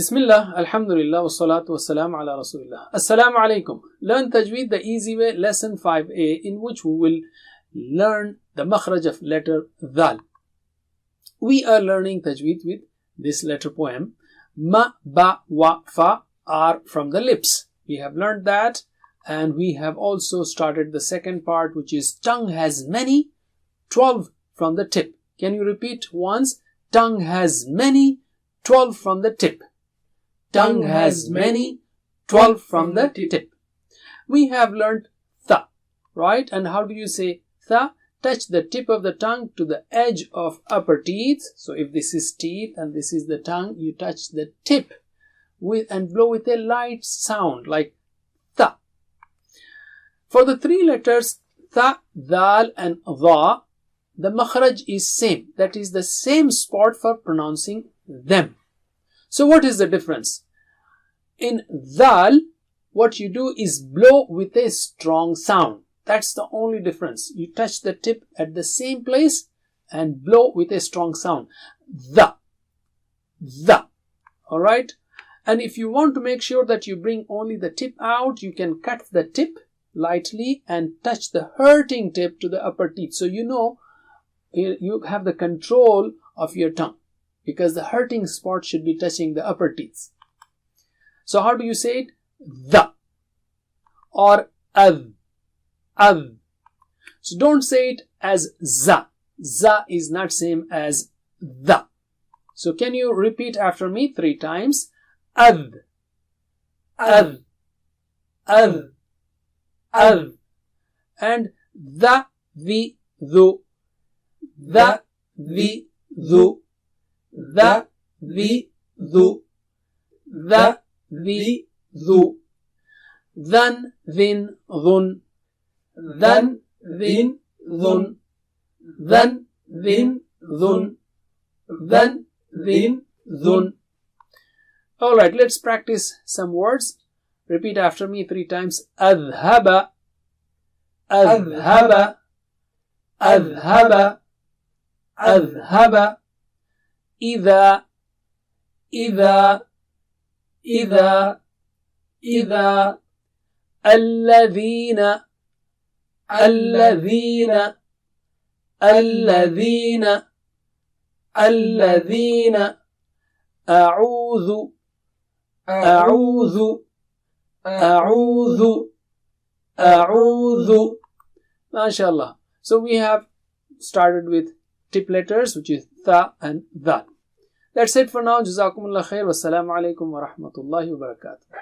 Bismillah, alhamdulillah, wassalatu wassalamu ala rasulillah. Assalamu alaikum. Learn Tajweed the easy way, lesson 5a, in which we will learn the makhraj of letter dhal. We are learning Tajweed with this letter poem. Ma, ba, wa, fa are from the lips. We have learned that, and we have also started the second part, which is tongue has many, 12 from the tip. Can you repeat once? Tongue has many, 12 from the tip. Tongue has many, 12 from the tip. We have learned tha, right? And how do you say tha? Touch the tip of the tongue to the edge of upper teeth. So if this is teeth and this is the tongue, you touch the tip and blow with a light sound like tha. For the three letters tha, dal and dha, the makhraj is same. That is the same spot for pronouncing them. So what is the difference? In dhal, what you do is blow with a strong sound. That's the only difference. You touch the tip at the same place and blow with a strong sound. Dha. Alright? And if you want to make sure that you bring only the tip out, you can cut the tip lightly and touch the hurting tip to the upper teeth. So you know you have the control of your tongue, because the hurting spot should be touching the upper teeth. So how do you say it? Dha or adh. So don't say it as za. Za is not same as dha. So can you repeat after me 3 times? Adh. And dha, vi, dhu. Dha, vi, dhu. Dha, vi, dhu. Dha, vi, dhu. Dhan, dhin, dhun. Dhan, dhin, dhun. Dhan, dhin, dhun. Dhan, dhin, dhun. Alright, let's practice some words. Repeat after me 3 times. Adhaba. Adhaba. Adhaba. Adhaba. إذا الذين أعوذ MashaAllah. So we have started with tip letters, which is tha and dhal. That's it for now. Jazakumullah khair. Wassalamu alaikum wa rahmatullahi wa barakatuh.